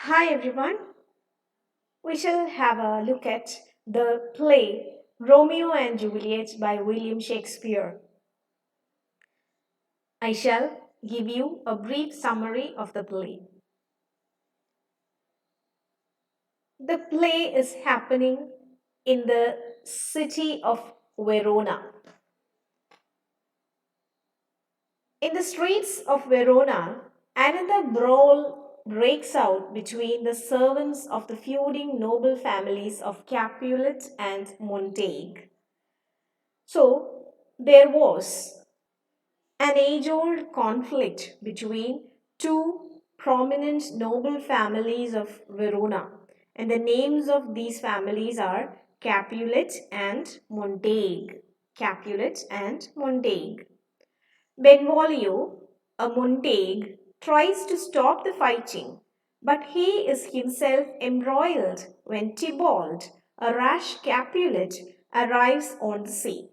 Hi everyone, we shall have a look at the play Romeo and Juliet by William Shakespeare. I shall give you a brief summary of the play. The play is happening in the city of Verona. In the streets of Verona, another brawl breaks out between the servants of the feuding noble families of Capulet and Montague. So, there was an age old conflict between two prominent noble families of Verona, and the names of these families are Capulet and Montague. Capulet and Montague. Benvolio, a Montague, tries to stop the fighting, but he is himself embroiled when Tybalt, a rash Capulet, arrives on the scene.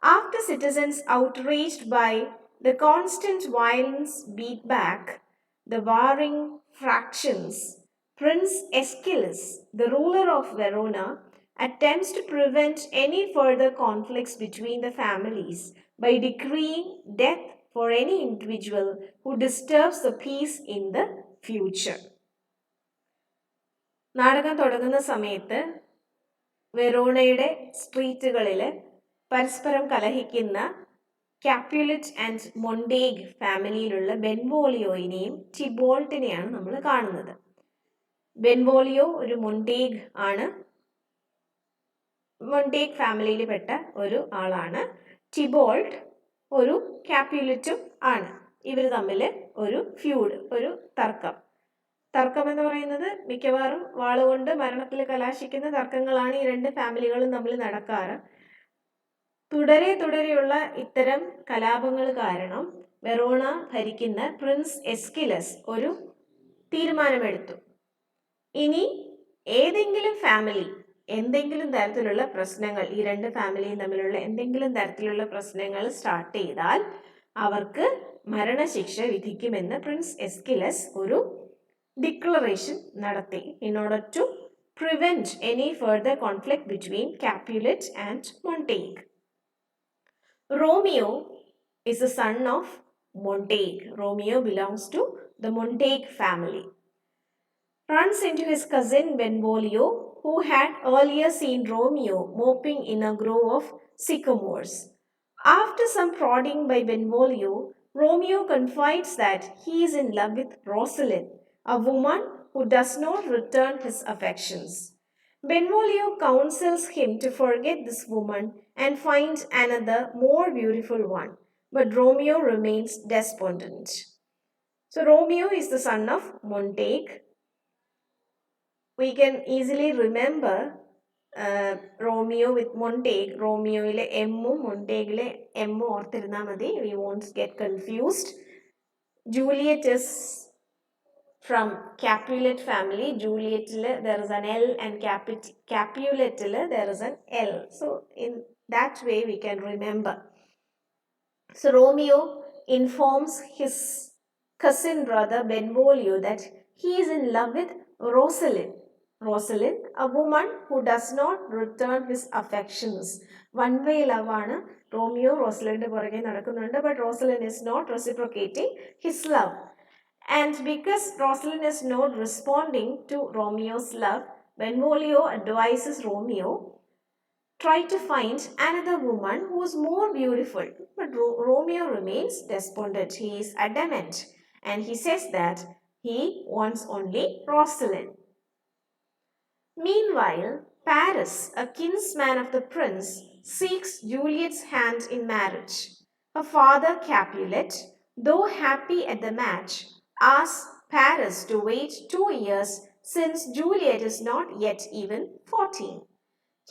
After citizens outraged by the constant violence beat back the warring factions, Prince Aeschylus, the ruler of Verona, attempts to prevent any further conflicts between the families by decreeing death for any individual who disturbs the peace in the future. നാടകം തുടങ്ങുന്ന സമയത്ത് വെറോണയുടെ സ്ട്രീറ്റുകളിൽ പരസ്പരം കലഹിക്കുന്ന കാപ്യുലറ്റ് and Montagu ഫാമിലിയിലുള്ള ബെൻവോളിയോയിനെയും ടിബോൾട്ടിനെയാണ് നമ്മൾ കാണുന്നത്. ബെൻവോളിയോ ഒരു Montagu ആണ്, Montagu ഫാമിലിയിൽപ്പെട്ട ഒരു ആളാണ്. ടിബോൾട്ട് ഒരു കാപ്യുലറ്റും ആണ്. ഇവർ തമ്മിൽ ഒരു ഫ്യൂഡ്, ഒരു തർക്കം എന്ന് പറയുന്നത് മിക്കവാറും വാളുകൊണ്ട് മരണത്തിൽ കലാശിക്കുന്ന തർക്കങ്ങളാണ് ഈ രണ്ട് ഫാമിലികളും തമ്മിൽ നടക്കാറ്. തുടരെയുള്ള ഇത്തരം കലാപങ്ങൾ കാരണം വെറോണ ഭരിക്കുന്ന പ്രിൻസ് എസ്കിലസ് ഒരു തീരുമാനമെടുത്തു. ഇനി ഏതെങ്കിലും ഫാമിലി എന്തെങ്കിലും തരത്തിലുള്ള പ്രശ്നങ്ങൾ, ഈ രണ്ട് ഫാമിലിയും തമ്മിലുള്ള എന്തെങ്കിലും തരത്തിലുള്ള പ്രശ്നങ്ങൾ സ്റ്റാർട്ട് ചെയ്താൽ അവർക്ക് മരണശിക്ഷ വിധിക്കുമെന്ന് പ്രിൻസ് എസ്കിലസ് ഒരു ഡിക്ലറേഷൻ നടത്തി. In order to prevent any further conflict between Capulet and Montague. Romeo is the son of Montague. Romeo belongs to the Montague family. Runs into his cousin Benvolio, who had earlier seen Romeo moping in a grove of sycamores. After some prodding by Benvolio, Romeo confides that he is in love with Rosalind, a woman who does not return his affections. Benvolio counsels him to forget this woman and find another more beautiful one, but Romeo remains despondent. So Romeo is the son of Montague. We can easily remember Romeo with Montague. Romeoile M-ഉം Montagueile M ഓർത്തിരുന്നാൽ മതി. We won't get confused. Juliet is from Capulet family. Juliet there is an L and Capulet there is an L. So in that way we can remember. So Romeo informs his cousin brother Benvolio that he is in love with Rosalind. Rosalind, a woman who does not return his affections. One way love ആണ്. Romeo Rosalind പുറകെ നടക്കുന്നുണ്ട്, but Rosalind is not reciprocating his love. And because Rosalind is not responding to Romeo's love, Benvolio advises Romeo try to find another woman who is more beautiful. But Romeo remains despondent. He is adamant and he says that he wants only Rosalind. Meanwhile, Paris, a kinsman of the prince, seeks Juliet's hand in marriage. Her father, Capulet, though happy at the match, asks Paris to wait 2 years since Juliet is not yet even 14.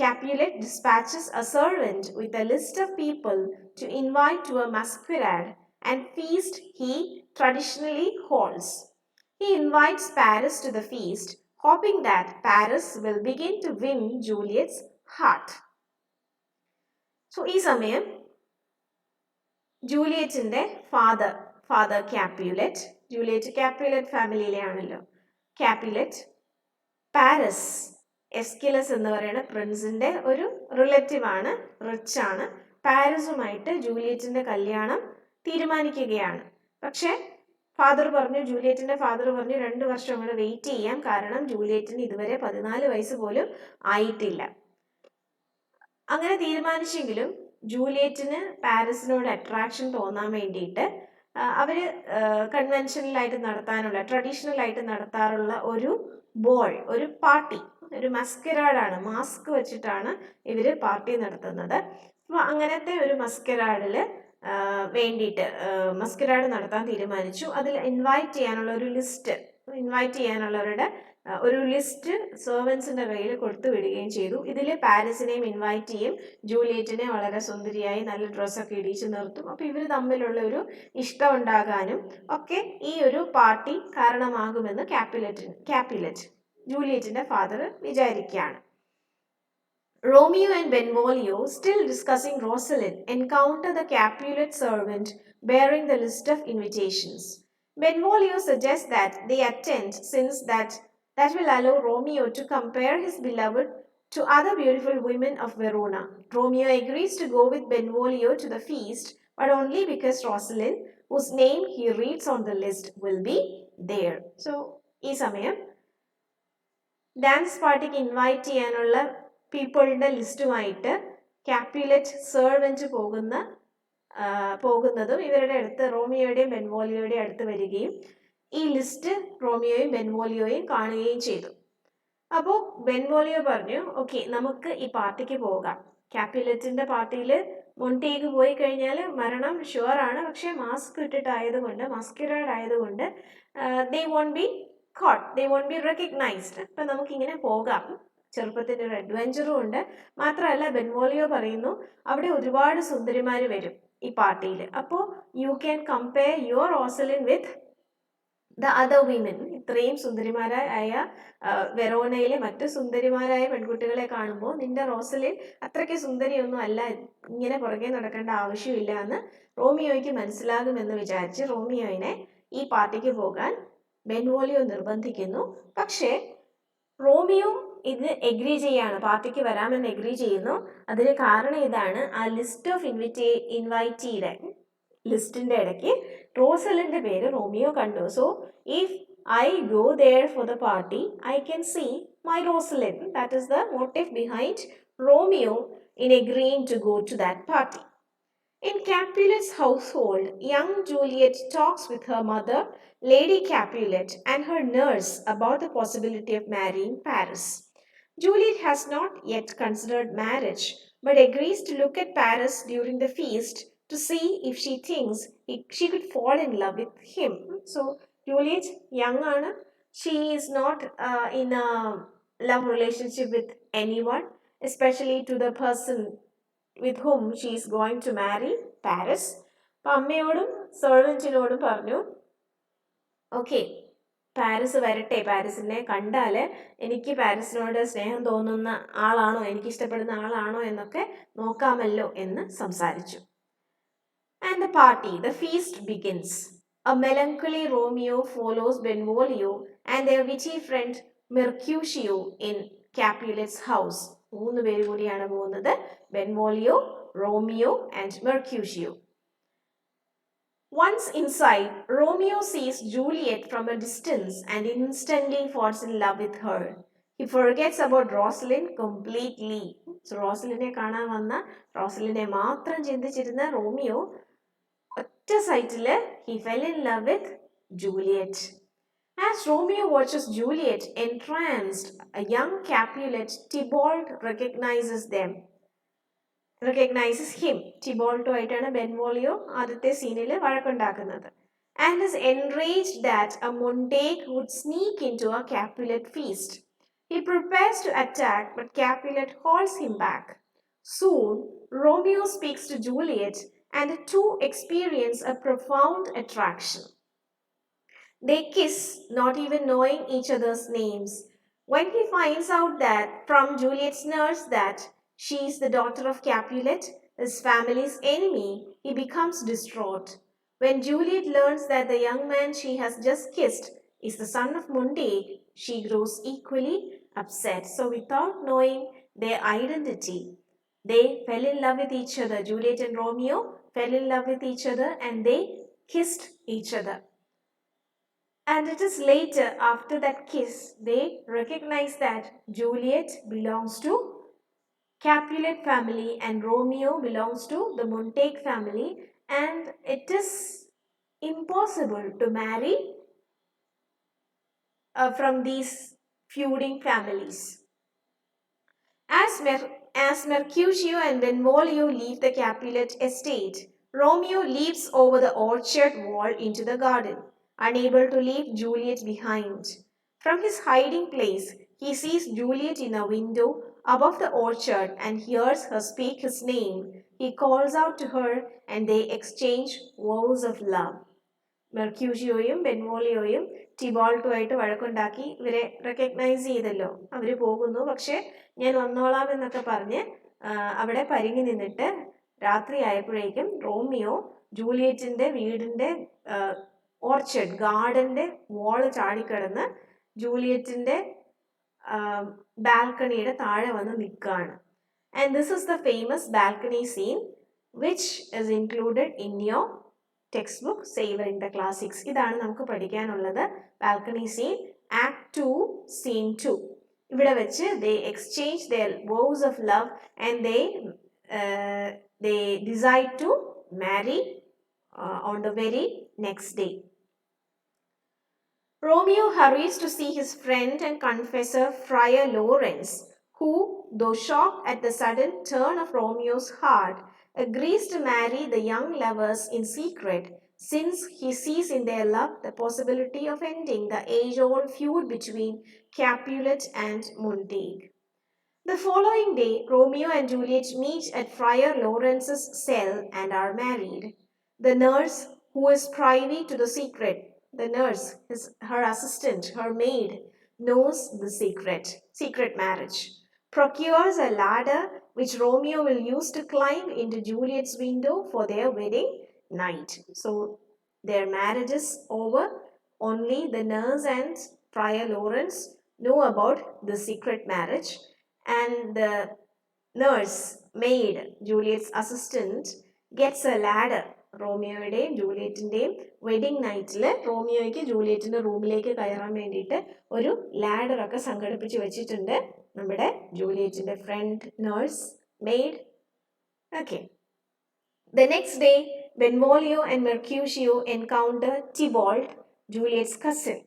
Capulet dispatches a servant with a list of people to invite to a masquerade and feast he traditionally holds. He invites Paris to the feast, hoping that Paris will begin to win Juliet's heart. So, ഈ സമയം ജൂലിയറ്റിന്റെ father കാപ്യുലെറ്റ്, Juliet കാപ്യുലെറ്റ് ഫാമിലിയിലെ ആണല്ലോ. കാപ്പുലറ്റ്, Paris, Aeschylus എന്ന് പറയുന്ന പ്രിൻസിന്റെ ഒരു relative ആണ്, rich ആണ്. പാരിസുമായിട്ട് ജൂലിയറ്റിന്റെ കല്യാണം തീരുമാനിക്കുകയാണ്. പക്ഷെ ജൂലിയറ്റിന്റെ ഫാദർ പറഞ്ഞു 2 വർഷം കൂടെ വെയിറ്റ് ചെയ്യാം, കാരണം ജൂലിയറ്റിന് ഇതുവരെ 14 വയസ്സ് പോലും ആയിട്ടില്ല. അങ്ങനെ തീരുമാനിച്ചെങ്കിലും ജൂലിയറ്റിന് പാരിസിനോട് അട്രാക്ഷൻ തോന്നാൻ വേണ്ടിയിട്ട് അവര് കൺവെൻഷനലായിട്ട് നടത്താനുള്ള, ട്രഡീഷണൽ ആയിട്ട് നടത്താറുള്ള ഒരു ബോൾ, ഒരു പാർട്ടി, ഒരു മസ്കരാഡാണ്, മാസ്ക് വെച്ചിട്ടാണ് ഇവര് പാർട്ടി നടത്തുന്നത്. അപ്പോൾ അങ്ങനത്തെ ഒരു മസ്കരാഡില് വേണ്ടിയിട്ട് മസ്കരാഡ് നടത്താൻ തീരുമാനിച്ചു. അതിൽ ഇൻവൈറ്റ് ചെയ്യാനുള്ളവരുടെ ഒരു ലിസ്റ്റ് സെർവൻസിന്റെ കയ്യിൽ കൊടുത്തു വിടുകയും ചെയ്തു. ഇതിൽ പാരിസിനെയും ഇൻവൈറ്റ് ചെയ്യും, ജൂലിയറ്റിനെ വളരെ സുന്ദരിയായി നല്ല ഡ്രസ്സൊക്കെ ഇടിച്ചു നിർത്തും. അപ്പോൾ ഇവർ തമ്മിലുള്ള ഒരു ഇഷ്ടം ഉണ്ടാകാനും ഒക്കെ ഈ ഒരു പാർട്ടി കാരണമാകുമെന്ന് കാപ്പുലറ്റ് ജൂലിയറ്റിന്റെ ഫാദർ വിചാരിക്കുകയാണ്. Romeo and Benvolio, still discussing Rosalind, encounter the Capulet servant bearing the list of invitations. Benvolio suggests that they attend, since that will allow Romeo to compare his beloved to other beautiful women of Verona. Romeo agrees to go with Benvolio to the feast, but only because Rosalind, whose name he reads on the list, will be there. So, ഈ സമയം dance പാർട്ടിക്ക് invite ചെയ്യാനുള്ള പീപ്പിളുടെ ലിസ്റ്റുമായിട്ട് കാപ്പുലറ്റ് servant പോകുന്നതും ഇവരുടെ അടുത്ത്, റോമിയോയുടെയും ബെൻവോലിയോയുടെയും അടുത്ത് വരികയും ഈ ലിസ്റ്റ് റോമിയോയും ബെൻവോലിയോയും കാണുകയും ചെയ്തു. അപ്പോൾ ബെൻവോലിയോ പറഞ്ഞു, ഓക്കെ, നമുക്ക് ഈ പാർട്ടിക്ക് പോകാം. കാപ്പുലറ്റിന്റെ പാർട്ടിയിൽ മൊണ്ടേഗ് പോയി കഴിഞ്ഞാൽ മരണം ഷുവറാണ്. പക്ഷെ മാസ്ക് ഇട്ടിട്ടായതുകൊണ്ട്, മസ്കിറാഡ് ആയതുകൊണ്ട് they won't be caught, they won't be recognised. അപ്പം നമുക്കിങ്ങനെ പോകാം. ചെറുപ്പത്തിൻ്റെ ഒരു അഡ്വഞ്ചറും ഉണ്ട്. മാത്രമല്ല ബെൻവോലിയോ പറയുന്നു, അവിടെ ഒരുപാട് സുന്ദരിമാർ വരും ഈ പാർട്ടിയിൽ. അപ്പോൾ you can compare your Rosalin with the other women. ഇത്രയും സുന്ദരിമാരായ വെറോനയിലെ മറ്റു സുന്ദരിമാരായ പെൺകുട്ടികളെ കാണുമ്പോൾ നിന്റെ റോസലിൻ അത്രയ്ക്ക് സുന്ദരിയൊന്നും അല്ല, ഇങ്ങനെ പുറകെ നടക്കേണ്ട ആവശ്യമില്ല എന്ന് റോമിയോയ്ക്ക് മനസ്സിലാകുമെന്ന് വിചാരിച്ച് റോമിയോയിനെ ഈ പാർട്ടിക്ക് പോകാൻ ബെൻവോലിയോ നിർബന്ധിക്കുന്നു. പക്ഷേ റോമിയോ ഇത് എഗ്രി ചെയ്യാണ്, പാർട്ടിക്ക് വരാമെന്ന് എഗ്രി ചെയ്യുന്നു. അതിന് കാരണം ഇതാണ്, ആ ലിസ്റ്റ് ഓഫ് ഇൻവൈറ്റിയുടെ ലിസ്റ്റിന്റെ ഇടയ്ക്ക് റോസലിന്റെ പേര് റോമിയോ കണ്ടു. So if I go there for the party, I can see my Rosalind. That is the motive behind Romeo in agreeing to go to that party. In Capulet's household, young Juliet talks with her mother, Lady Capulet, and her nurse about the possibility of marrying Paris. Juliet has not yet considered marriage, but agrees to look at Paris during the feast to see if she thinks she could fall in love with him. So, Juliet young ആണ്, she is not in a love relationship with anyone, especially to the person with whom she is going to marry, Paris. അപ്പം അമ്മയോടും സെർവൻറ്റിനോടും പറഞ്ഞു, okay, Paris വരട്ടെ, പാരിസിനെ കണ്ടാൽ എനിക്ക് പാരിസിനോട് സ്നേഹം തോന്നുന്ന ആളാണോ, എനിക്ക് ഇഷ്ടപ്പെടുന്ന ആളാണോ എന്നൊക്കെ നോക്കാമല്ലോ എന്ന് സംസാരിച്ചു. And the party, the feast begins. A melancholy Romeo follows Benvolio and their witty friend Mercutio in Capulet's house. 3 പേര് കൂടിയാണ് പോകുന്നത്, Benvolio, Romeo and Mercutio. Once inside, Romeo sees Juliet from a distance and instantly falls in love with her. He forgets about Rosalind completely. So റോസലിനെ കാണാൻ വന്ന റോസലിനെ മാത്രം ചിന്തിച്ചിരുന്ന Romeo ഒറ്റ സൈറ്റിൽ he fell in love with Juliet. As Romeo watches Juliet entranced, a young Capulet, Tybalt, recognizes him. ടിബോൾട്ടുമായിട്ടാണ് ബെൻവോലിയോ ആദ്യത്തെ സീനിൽ വഴക്കുണ്ടാക്കുന്നത്. And is enraged that a Montague would sneak into a Capulet feast. He prepares to attack, but Capulet holds him back. Soon, Romeo speaks to Juliet, and the two experience a profound attraction. They kiss, not even knowing each other's names. When he finds out that from Juliet's nurse that she is the daughter of Capulet, his family's enemy, he becomes distraught. When Juliet learns that the young man she has just kissed is the son of Montague, she grows equally upset. So, without knowing their identity, they fell in love with each other. Juliet and Romeo fell in love with each other and they kissed each other. And it is later, after that kiss, they recognize that Juliet belongs to Capulet family and Romeo belongs to the Montague family, and it is impossible to marry from these feuding families. As Mercutio and Benvolio leave the Capulet estate, Romeo leaps over the orchard wall into the garden, unable to leave Juliet behind. From his hiding place, he sees Juliet in a window above the orchard and hears her speak his name. He calls out to her and they exchange vows of love. മെർക്യൂഷിയോയും ബെൻവോളിയോയും ടിബോൾട്ടുമായിട്ട് വഴക്കുണ്ടാക്കി ഇവരെ recognise ചെയ്തല്ലോ. അവർ പോകുന്നു. പക്ഷെ ഞാൻ വന്നോളാം എന്നൊക്കെ പറഞ്ഞ് അവിടെ പരിങ്ങി നിന്നിട്ട് രാത്രി ആയപ്പോഴേക്കും റോമിയോ ജൂലിയറ്റിന്റെ വീടിന്റെ ഓർച്ചർഡ് ഗാർഡന്റെ വാള് ചാടിക്കിടന്ന് ജൂലിയറ്റിന്റെ ബാൽക്കണിയുടെ താഴെ വന്ന് നിൽക്കുകയാണ്. And this is the famous balcony scene which is included in your text book savouring the classics. ഇതാണ് നമുക്ക് പഠിക്കാനുള്ളത്. Balcony scene act 2 scene 2. ഇവിടെ വെച്ച് they exchange their vows of love and they decide to marry on the very next day. Romeo hurries to see his friend and confessor Friar Lawrence, who, though shocked at the sudden turn of Romeo's heart, agrees to marry the young lovers in secret, since he sees in their love the possibility of ending the age-old feud between Capulet and Montague. The following day, Romeo and Juliet meet at Friar Lawrence's cell and are married. The nurse, who is privy to the secret, the nurse, her assistant, her maid, knows the secret marriage, procures a ladder which Romeo will use to climb into Juliet's window for their wedding night. So their marriage is over. Only the nurse and Friar Lawrence know about the secret marriage, and the nurse, maid, Juliet's assistant, gets a ladder. റോമിയോയുടെയും ജൂലിയറ്റിൻ്റെയും wedding നൈറ്റിൽ റോമിയോയ്ക്ക് ജൂലിയറ്റിൻ്റെ റൂമിലേക്ക് കയറാൻ വേണ്ടിയിട്ട് ഒരു ലാഡറൊക്കെ സംഘടിപ്പിച്ച് വെച്ചിട്ടുണ്ട് നമ്മുടെ ജൂലിയറ്റിൻ്റെ front, nurse, maid. Okay. The next day, Benvolio and Mercutio encounter Tybalt, Juliet's cousin,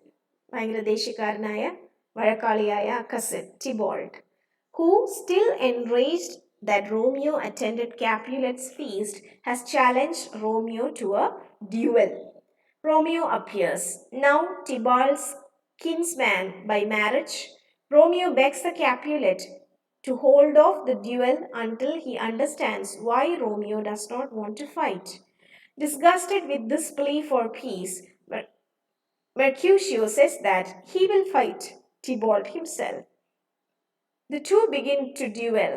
ഭയങ്കര ദേഷ്യക്കാരനായ വഴക്കാളിയായ cousin Tybalt, who, still enraged that Romeo attended Capulet's feast, has challenged Romeo to a duel. Romeo appears, now Tybalt's kinsman by marriage. Romeo begs the Capulet to hold off the duel until he understands why Romeo does not want to fight. Disgusted with this plea for peace, Mercutio says that he will fight Tybalt himself. The two begin to duel.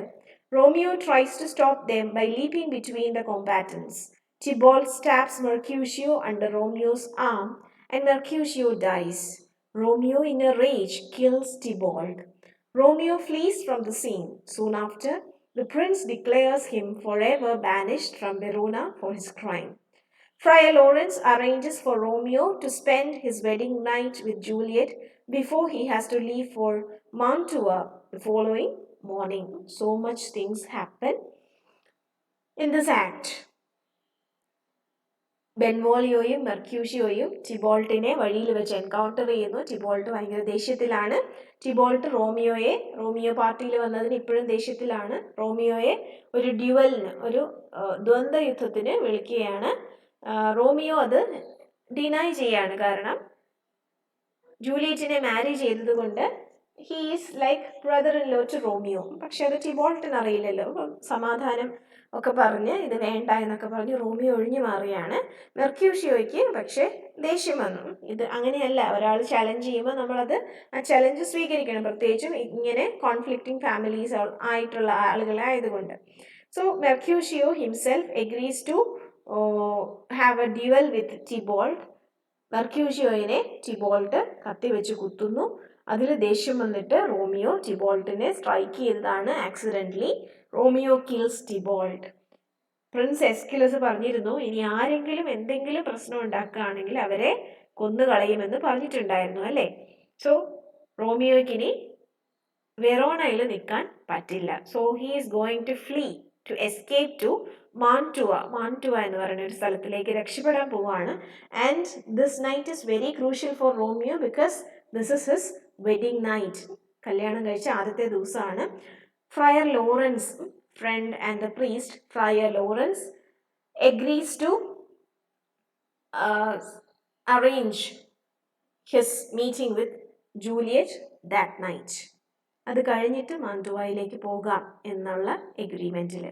Romeo tries to stop them by leaping between the combatants. Tybalt stabs Mercutio under Romeo's arm and Mercutio dies. Romeo, in a rage, kills Tybalt. Romeo flees from the scene. Soon after, the prince declares him forever banished from Verona for his crime. Friar Lawrence arranges for Romeo to spend his wedding night with Juliet before he has to leave for Mantua the following morning. So much things happen in this act. ബെൻവോളിയോയും മെർക്യൂഷിയോയും ടിബോൾട്ടിനെ വഴിയിൽ വെച്ച് encounter ചെയ്യുന്നു. ടിബോൾട്ട് ഭയങ്കര ദേഷ്യത്തിലാണ്. ടിബോൾട്ട് Romeo പാർട്ടിയിൽ വന്നതിന് ഇപ്പോഴും ദേഷ്യത്തിലാണ്. റോമിയോയെ ഒരു ഡ്യുവലിന്, ഒരു ദ്വന്ദ്വ യുദ്ധത്തിന് വിളിക്കുകയാണ്. റോമിയോ അത് ഡിനൈ ചെയ്യാണ്. കാരണം ജൂലിയറ്റിനെ മാരി ചെയ്തത് കൊണ്ട് he is like brother in law to Romeo. പക്ഷെ അത് ടിബോൾട്ടിന് അറിയില്ലല്ലോ. അപ്പം സമാധാനം ഒക്കെ പറഞ്ഞ് ഇത് വേണ്ട എന്നൊക്കെ പറഞ്ഞ് റോമിയോ ഒഴിഞ്ഞു മാറുകയാണ്. മെർക്യൂഷിയോയ്ക്ക് പക്ഷെ ദേഷ്യം വന്നു. ഇത് അങ്ങനെയല്ല, ഒരാൾ ചലഞ്ച് ചെയ്യുമ്പോൾ നമ്മളത് ആ ചലഞ്ച് സ്വീകരിക്കണം, പ്രത്യേകിച്ചും ഇങ്ങനെ കോൺഫ്ലിക്റ്റിംഗ് ഫാമിലീസ് ആയിട്ടുള്ള ആളുകളായതുകൊണ്ട്. So Mercutio himself agrees to have a duel with Tybalt. മെർക്യൂഷിയോയെ ടിബോൾട്ട് കത്തി വെച്ച് കുത്തുന്നു. അതിൽ ദേഷ്യം വന്നിട്ട് റോമിയോ ടിബോൾട്ടിനെ സ്ട്രൈക്ക് ചെയ്തതാണ് accidentally. Romeo kills Tybalt. Prince Escalus പറഞ്ഞിരുന്നു, ഇനി ആരെങ്കിലും എന്തെങ്കിലും പ്രശ്നം ഉണ്ടാക്കുകയാണെങ്കിൽ അവരെ കൊന്നുകളയുമെന്ന് പറഞ്ഞിട്ടുണ്ടായിരുന്നു അല്ലേ. സോ റോമിയോയ്ക്ക് ഇനി വെറോണയിൽ നിൽക്കാൻ പറ്റില്ല. So he is going to flee to escape to Mantua എന്ന് പറയുന്ന ഒരു സ്ഥലത്തിലേക്ക് രക്ഷപ്പെടാൻ പോവാണ്. And this night is very crucial for Romeo because this is his wedding night. കല്യാണം കഴിച്ച ആദ്യത്തെ ദിവസമാണ്. Friar Laurence, friend and the priest, Friar Lawrence, agrees to arrange his meeting with Juliet that night. അത് കഴിഞ്ഞിട്ട് മാൻറ്റുവയിലേക്ക് പോകാം എന്നുള്ള എഗ്രിമെൻറ്റിൽ.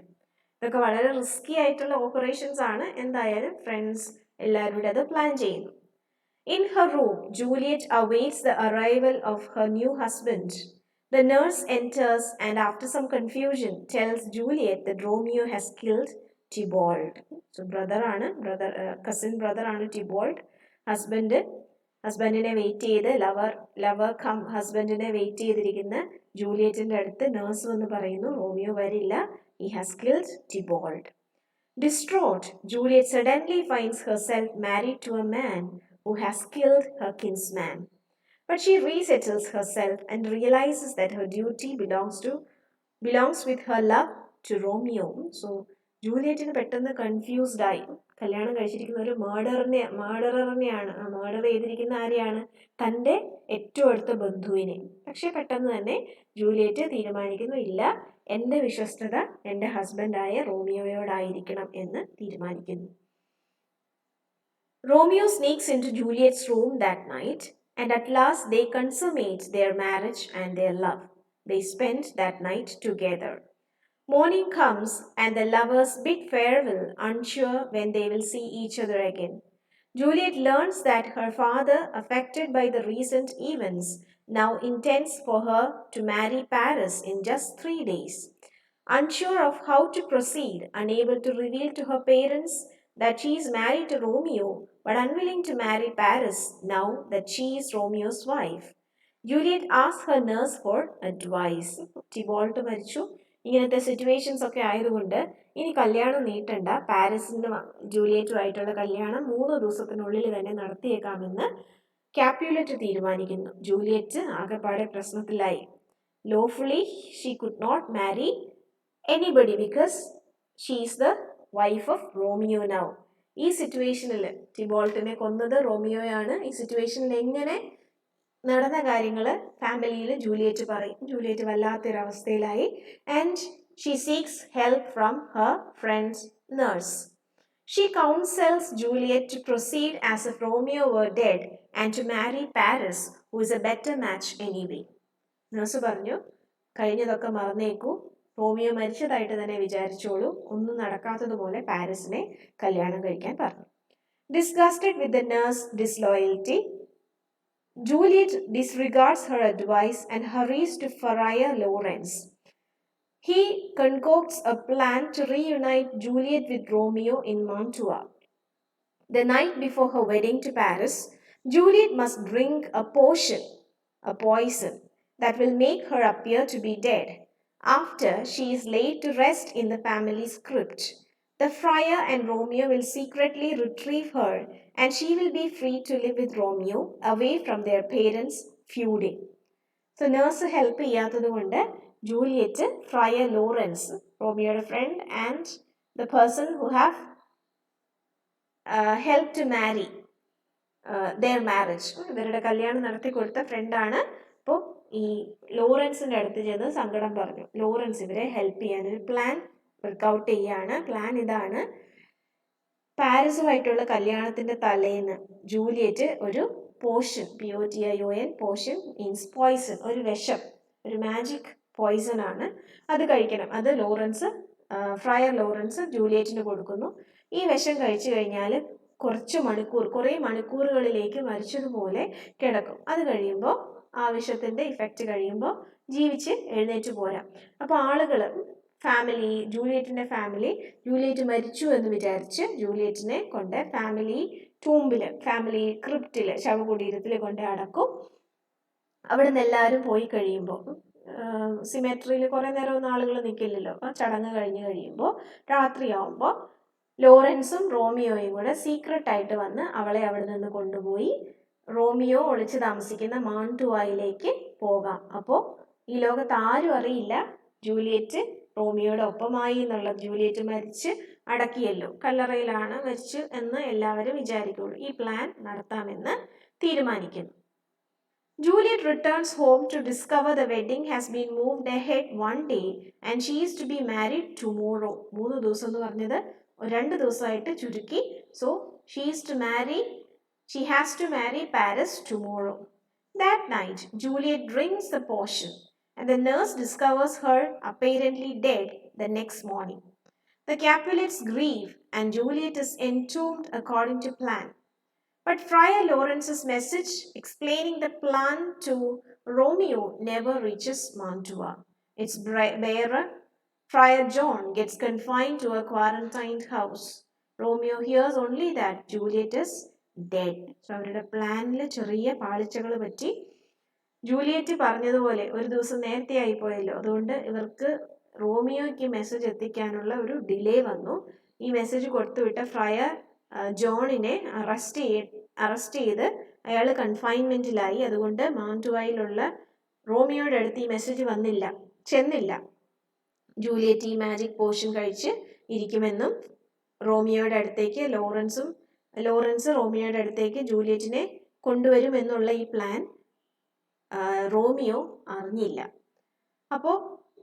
ഇതൊക്കെ വളരെ റിസ്കി ആയിട്ടുള്ള ഓപ്പറേഷൻസ് ആണ്. എന്തായാലും ഫ്രണ്ട്സ് എല്ലാവരും കൂടെ അത് പ്ലാൻ ചെയ്യുന്നു. In her room, Juliet awaits the arrival of her new husband. The nurse enters and after some confusion tells Juliet that Romeo has killed Tybalt. So cousin brother ആണ് Tybalt. ഹസ്ബൻഡിനെ wait ചെയ്ത് lover come ഹസ്ബൻഡിനെ wait ചെയ്തിരിക്കുന്ന ജൂലിയറ്റിന്റെ അടുത്ത് nurse വന്ന് പറയുന്നു Romeo വരില്ല, he has killed Tybalt. Distraught, Juliet suddenly finds herself married to a man who has killed her kinsman. But she resettles herself and realizes that her duty belongs with her love to Romeo. So ജൂലിയറ്റിന് പെട്ടെന്ന് confused ആയി. കല്യാണം കഴിച്ചിരിക്കുന്ന ഒരു മർഡററിനെയാണ്. Murder ചെയ്തിരിക്കുന്ന ആരെയാണ്? തൻ്റെ ഏറ്റവും അടുത്ത ബന്ധുവിനെ. പക്ഷെ പെട്ടെന്ന് തന്നെ ജൂലിയറ്റ് തീരുമാനിക്കുന്നു, ഇല്ല, എൻ്റെ വിശ്വസ്തത എൻ്റെ ഹസ്ബൻഡായ റോമിയോയോടായിരിക്കണം എന്ന് തീരുമാനിക്കുന്നു. Romeo sneaks into Juliet's room that night, and at last they consummate their marriage and their love. They spend that night together. Morning comes and the lovers bid farewell, unsure when they will see each other again. Juliet learns that her father, affected by the recent events, now intends for her to marry Paris in just 3 days. Unsure of how to proceed, unable to reveal to her parents that she is married to Romeo, but unwilling to marry Paris now that she is Romeo's wife, Juliet asks her nurse for advice. Tybalt മരിച്ചു, ഇങ്ങനത്തെ situations ഒക്കെ ആയതുകൊണ്ട് ഇനി കല്യാണം നീട്ടണ്ട, പാരീസിൻ്റെ ജൂലിയറ്റുമായിട്ടുള്ള കല്യാണം 3 ദിവസത്തിനുള്ളിൽ തന്നെ നടത്തിയേക്കാമെന്ന് കാപ്യുലറ്റ് തീരുമാനിക്കുന്നു. ജൂലിയറ്റ് ആകെപ്പാടെ പ്രശ്നത്തിലായി. Lawfully she could not marry anybody because she is the wife of Romeo now. ഈ സിറ്റുവേഷനിൽ ടിബോൾട്ടിനെ കൊന്നത് റോമിയോയാണ്. ഈ സിറ്റുവേഷനിൽ എങ്ങനെ നടന്ന കാര്യങ്ങൾ ഫാമിലിയിൽ ജൂലിയറ്റ് പറയും. ജൂലിയറ്റ് വല്ലാത്തൊരവസ്ഥയിലായി. And she seeks help from her friends nurse. She counsels Juliet to proceed as if Romeo were dead and to marry Paris, who is a better match anyway. Nurse പറഞ്ഞു, കഴിഞ്ഞതൊക്കെ മറന്നേക്കൂ, Romeo മരിച്ചതായിട്ട് തന്നെ വിചാരിച്ചോളൂ, ഒന്നും നടക്കാത്തതുപോലെ പാരീസിനെ കല്യാണം കഴിക്കാൻ പറഞ്ഞു. Disgusted with the nurse's disloyalty, Juliet disregards her advice and hurries to Friar Lawrence. He concocts a plan to reunite Juliet with Romeo in Mantua. The night before her wedding to Paris, Juliet must drink a poison, that will make her appear to be dead. After she is laid to rest in the family's crypt, the friar and Romeo will secretly retrieve her and she will be free to live with Romeo away from their parents' feuding. So nurse help ചെയ്യാത്തതുകൊണ്ട് Juliet friar Laurence, റോമിയോയുടെ friend and the person who have help to marry their marriage, ഇവരുടെ കല്യാണം നടത്തി കൊടുത്ത ഫ്രണ്ടാണ്. അപ്പോൾ ഈ ലോറൻസിൻ്റെ അടുത്ത് ചെന്ന് സങ്കടം പറഞ്ഞു. ലോറൻസ് ഇവരെ ഹെൽപ്പ് ചെയ്യാൻ ഒരു പ്ലാൻ വർക്കൗട്ട് ചെയ്യാണ്. പ്ലാൻ ഇതാണ്, പാരീസുമായിട്ടുള്ള കല്യാണത്തിൻ്റെ തലേന്ന് ജൂലിയറ്റ് ഒരു potion, POTION potion means poison, ഒരു വിഷം, ഒരു മാജിക് പോയിസൺ ആണ്, അത് കഴിക്കണം. അത് ഫ്രയർ ലോറൻസ് ജൂലിയറ്റിന് കൊടുക്കുന്നു. ഈ വിഷം കഴിച്ചു കഴിഞ്ഞാൽ കുറേ മണിക്കൂറുകളിലേക്ക് മരിച്ചതുപോലെ കിടക്കും. അത് കഴിയുമ്പോൾ ആ വിഷത്തിൻ്റെ ഇഫക്റ്റ് കഴിയുമ്പോൾ ജീവിച്ച് എഴുന്നേറ്റ് പോരാം. അപ്പോൾ ആളുകൾ ജൂലിയറ്റിൻ്റെ ഫാമിലി ജൂലിയറ്റ് മരിച്ചു എന്ന് വിചാരിച്ച് ജൂലിയറ്റിനെ കൊണ്ട് ഫാമിലി ടൂമ്പിൽ, ഫാമിലി ക്രിപ്റ്റിൽ, ശവകുടീരത്തിൽ കൊണ്ട് അടക്കും. അവിടെ നിന്ന് എല്ലാവരും പോയി കഴിയുമ്പോൾ, സിമെട്രിയിൽ കുറേ നേരം ഒന്നും ആളുകൾ നിൽക്കില്ലല്ലോ, ആ ചടങ്ങ് കഴിഞ്ഞ് കഴിയുമ്പോൾ രാത്രിയാവുമ്പോൾ ലോറൻസും റോമിയോയും കൂടെ സീക്രട്ടായിട്ട് വന്ന് അവളെ അവിടെ നിന്ന് കൊണ്ടുപോയി റോമിയോ ഒളിച്ചു താമസിക്കുന്ന മാൻറ്റുവായിലേക്ക് പോകാം. അപ്പോൾ ഈ ലോകത്ത് ആരും അറിയില്ല ജൂലിയറ്റ് റോമിയോയുടെ ഒപ്പമായി എന്നുള്ളത്. ജൂലിയറ്റ് മരിച്ച് അടക്കിയല്ലോ, കല്ലറയിലാണ് മരിച്ചു എന്ന് എല്ലാവരും വിചാരിക്കുള്ളൂ. ഈ പ്ലാൻ നടത്താമെന്ന് തീരുമാനിക്കുന്നു. Juliet returns home to discover the wedding has been moved ahead one day and she is to be married tomorrow. 3 ദിവസം എന്ന് പറഞ്ഞത് 2 ദിവസമായിട്ട് ചുരുക്കി. So she has to marry Paris tomorrow. That night, Juliet drinks the potion and the nurse discovers her apparently dead the next morning. The Capulets grieve and Juliet is entombed according to plan. But Friar Lawrence's message explaining the plan to Romeo never reaches Mantua. Its bearer, Friar John, gets confined to a quarantined house. Romeo hears only that Juliet is dead. So അവരുടെ പ്ലാനിൽ ചെറിയ പാളിച്ചകൾ പറ്റി. Juliet പറഞ്ഞതുപോലെ ഒരു ദിവസം നേരത്തെ ആയിപ്പോയല്ലോ, അതുകൊണ്ട് ഇവർക്ക് റോമിയോയ്ക്ക് മെസ്സേജ് എത്തിക്കാനുള്ള ഒരു ഡിലേ വന്നു. ഈ മെസ്സേജ് കൊടുത്തുവിട്ട ഫ്രയർ ജോണിനെ അറസ്റ്റ് ചെയ്ത് അയാൾ കൺഫൈൻമെന്റിലായി. അതുകൊണ്ട് മാൻറ്റുവായിലുള്ള റോമിയോയുടെ അടുത്ത് ഈ മെസ്സേജ് ചെന്നില്ല. ജൂലിയറ്റ് ഈ മാജിക് പോഷൻ കഴിച്ച് ഇരിക്കുമെന്നും റോമിയോയുടെ അടുത്തേക്ക് ലോറൻസ് റോമിയോയുടെ അടുത്തേക്ക് ജൂലിയറ്റിനെ കൊണ്ടുവരുമെന്നുള്ള ഈ പ്ലാൻ റോമിയോ അറിഞ്ഞില്ല. അപ്പോൾ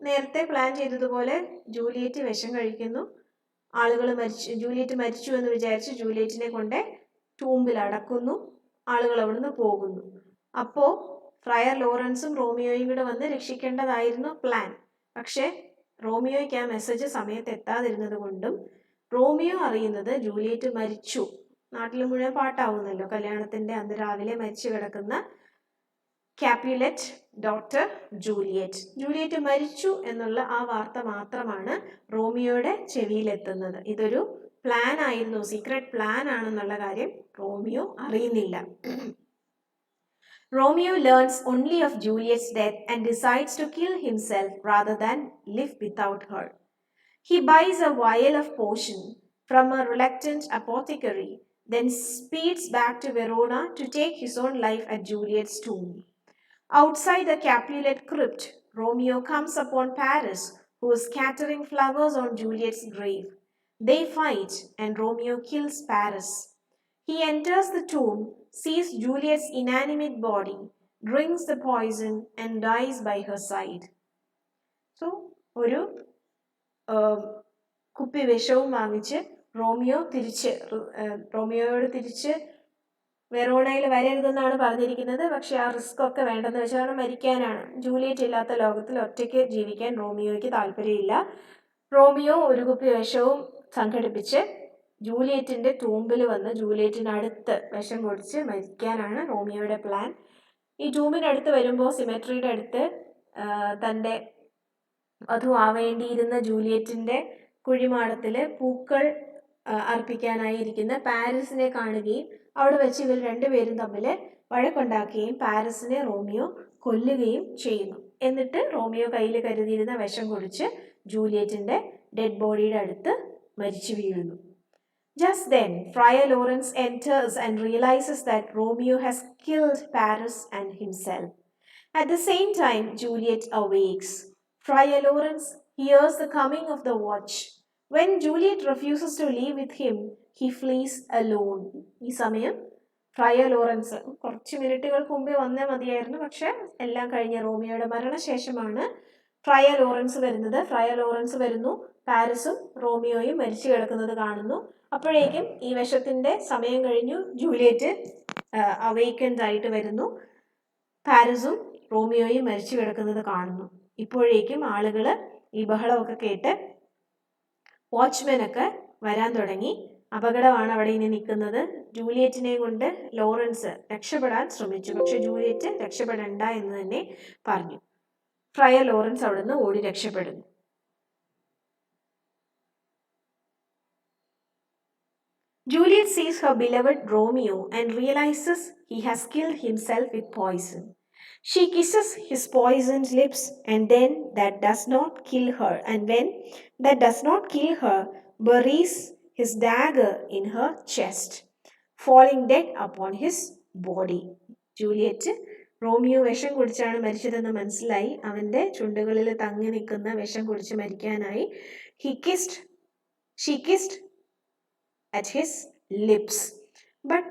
നേരത്തെ പ്ലാൻ ചെയ്തതുപോലെ ജൂലിയറ്റ് വിഷം കഴിക്കുന്നു. ജൂലിയറ്റ് മരിച്ചു എന്ന് വിചാരിച്ച് ജൂലിയറ്റിനെ കൊണ്ട് ടൂമ്പിൽ അടക്കുന്നു. ആളുകൾ അവിടുന്ന് പോകുന്നു. അപ്പോൾ ഫ്രയർ ലോറൻസും റോമിയോയും കൂടെ വന്ന് രക്ഷിക്കേണ്ടതായിരുന്നു പ്ലാൻ. പക്ഷേ റോമിയോയ്ക്ക് ആ മെസ്സേജ് സമയത്ത് എത്താതിരുന്നത് കൊണ്ടും റോമിയോ അറിയുന്നത് ജൂലിയറ്റ് മരിച്ചു. നാട്ടിൽ മുഴുവൻ പാട്ടാവുന്നല്ലോ, കല്യാണത്തിന്റെ അന്ന് രാവിലെ മരിച്ചു കിടക്കുന്ന കാപ്യുലെറ്റ് ഡോക്ടർ ജൂലിയറ്റ് മരിച്ചു എന്നുള്ള ആ വാർത്ത മാത്രമാണ് റോമിയോയുടെ ചെവിയിലെത്തുന്നത്. ഇതൊരു പ്ലാൻ ആയിരുന്നു, സീക്രട്ട് പ്ലാൻ ആണെന്നുള്ള കാര്യം റോമിയോ അറിയുന്നില്ല. Romeo learns only of Juliet's death and decides to kill himself rather than live without her. He buys a vial of potion from a reluctant apothecary, then speeds back to Verona to take his own life at Juliet's tomb. Outside the Capulet crypt, Romeo comes upon Paris, who is scattering flowers on Juliet's grave. They fight and Romeo kills Paris. He enters the tomb, sees Juliet's inanimate body, drinks the poison and dies by her side. So, ഒരു കുപ്പി വിഷവും വാങ്ങിച്ച് റോമിയോയോട് തിരിച്ച് വെറോണയിൽ വരരുതെന്നാണ് പറഞ്ഞിരിക്കുന്നത്. പക്ഷെ ആ risk ഒക്കെ വേണ്ടെന്ന് വെച്ചാൽ മരിക്കാനാണ്. ജൂലിയറ്റ് ഇല്ലാത്ത ലോകത്തിൽ ഒറ്റയ്ക്ക് ജീവിക്കാൻ റോമിയോയ്ക്ക് താല്പര്യമില്ല. റോമിയോ ഒരു കുപ്പി വിഷവും സംഘടിപ്പിച്ച് ജൂലിയറ്റിന്റെ ടൂമ്പിൽ വന്ന് ജൂലിയറ്റിനടുത്ത് വിഷം കുടിച്ച് മരിക്കാനാണ് റോമിയോയുടെ പ്ലാൻ. ഈ ടൂമ്പിനടുത്ത് വരുമ്പോൾ സിമെട്രിയുടെ അടുത്ത് തൻ്റെ വധുവാവേണ്ടിയിരുന്ന ജൂലിയറ്റിന്റെ കുഴിമാടത്തിൽ പൂക്കൾ അർപ്പിക്കാനായി ഇരിക്കുന്ന പാരീസിനെ കാണുകയും അവിടെ വെച്ച് ഇവർ രണ്ടുപേരും തമ്മിൽ വഴക്കുണ്ടാക്കുകയും പാരീസിനെ റോമിയോ കൊല്ലുകയും ചെയ്യുന്നു. എന്നിട്ട് റോമിയോ കയ്യിൽ കരുതിയിരുന്ന വിഷം കുടിച്ച് ജൂലിയറ്റിന്റെ ഡെഡ് ബോഡിയുടെ അടുത്ത് മരിച്ചു വീഴുന്നു. Just then, Friar Lawrence enters and realizes that Romeo has killed Paris and himself. At the same time, Juliet awakes. Friar Lawrence hears the coming of the watch. When Juliet refuses to leave with him, he flees alone. ഈ സമയം fryer Lawrence കുറച്ച് മിനിറ്റുകൾക്ക് മുമ്പേ വന്നേ മതിയായിരുന്നു. പക്ഷെ എല്ലാം കഴിഞ്ഞ റോമിയോയുടെ മരണശേഷമാണ് fryer Lawrence വരുന്നത്. ഫ്രയർ ലോറൻസ് വരുന്നു, പാരിസും റോമിയോയും മരിച്ചു കിടക്കുന്നത് കാണുന്നു. അപ്പോഴേക്കും ഈ വിഷത്തിന്റെ സമയം കഴിഞ്ഞു. ജൂലിയറ്റ് അവേക്കൻഡ് ആയിട്ട് വരുന്നു. പാരിസും റോമിയോയും മരിച്ചു കിടക്കുന്നത് കാണുന്നു. ഇപ്പോഴേക്കും ആളുകൾ ഈ ബഹളമൊക്കെ കേട്ട് വാച്ച്മാനൊക്കെ വരാൻ തുടങ്ങി. അപകടമാണ് അവിടെ ഇനി നിൽക്കുന്നത്. ജൂലിയറ്റിനെ കൊണ്ട് ലോറൻസ് രക്ഷപ്പെടാൻ ശ്രമിച്ചു. പക്ഷെ ജൂലിയറ്റ് രക്ഷപ്പെടണ്ട എന്ന് തന്നെ പറഞ്ഞു. ഫ്രയർ ലോറൻസ് അവിടെ നിന്ന് ഓടി രക്ഷപ്പെടുന്നു. Juliet sees her beloved Romeo and realizes he has killed himself with poison. She kisses his poisoned lips, and then that does not kill her, and when that does not kill her, buries his dagger in her chest, falling dead upon his body. Juliet Romeo വിഷം കുടിച്ചാണ് മരിച്ചതെന്ന് മനസ്സിലായി. അവൻ്റെ ചുണ്ടുകളിൽ തങ്ങി നിൽക്കുന്ന വിഷം കുടിച്ച് മരിക്കാനായി she kissed at his lips. But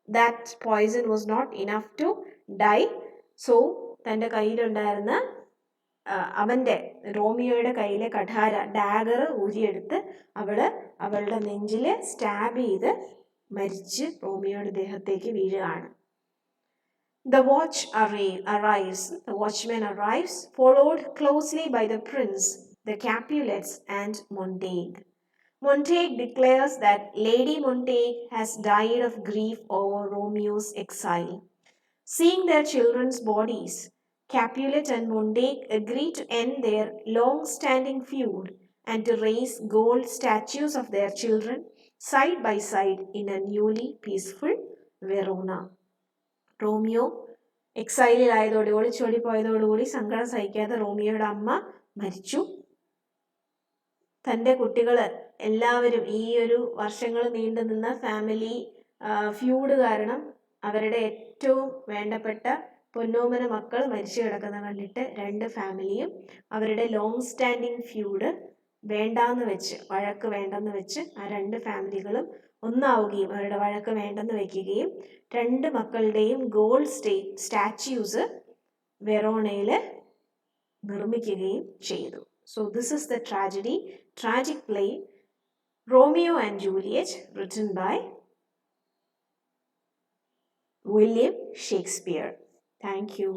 that poison was not enough to die. So തൻ്റെ കയ്യിലുണ്ടായിരുന്ന അവൻ്റെ റോമിയോയുടെ കയ്യിലെ കഠാര ഡാഗർ ഊരിയെടുത്ത് അവളുടെ നെഞ്ചിൽ സ്റ്റാബ് ചെയ്ത് മരിച്ച് റോമിയോയുടെ ദേഹത്തേക്ക് വീഴുകയാണ്. The watchman arrives, followed closely by the prince, the Capulets, and Montague. Montague declares that Lady Montague has died of grief over Romeo's exile. Seeing their children's bodies, Capulet and Montague agree to end their long-standing feud and to raise gold statues of their children side by side in a newly peaceful Verona. Romeo എക്സൈലിലായതോടെ ഒളിച്ചോടി പോയതോടുകൂടി സങ്കടം സഹിക്കാതെ റോമിയോയുടെ അമ്മ മരിച്ചു. തൻ്റെ കുട്ടികൾ എല്ലാവരും ഈ ഒരു വർഷങ്ങൾ നീണ്ടു നിന്ന ഫാമിലി ഫ്യൂഡ് കാരണം അവരുടെ ഏറ്റവും വേണ്ടപ്പെട്ട പൊന്നോമന മക്കൾ മരിച്ചു കിടക്കുന്ന കണ്ടിട്ട് രണ്ട് ഫാമിലിയും അവരുടെ ലോങ് സ്റ്റാൻഡിങ് ഫ്യൂഡ് വേണ്ടാന്ന് വെച്ച് വഴക്ക് വേണ്ടെന്ന് വെച്ച് ആ രണ്ട് ഫാമിലികളും ഒന്നാവുകയും അവരുടെ വഴക്ക് വേണ്ടെന്ന് വെക്കുകയും രണ്ട് മക്കളുടെയും ഗോൾഡ് സ്റ്റാച്യൂസ് വെറോണയിൽ നിർമ്മിക്കുകയും ചെയ്തു. So this is the tragic play Romeo and Juliet, written by William Shakespeare. Thank you.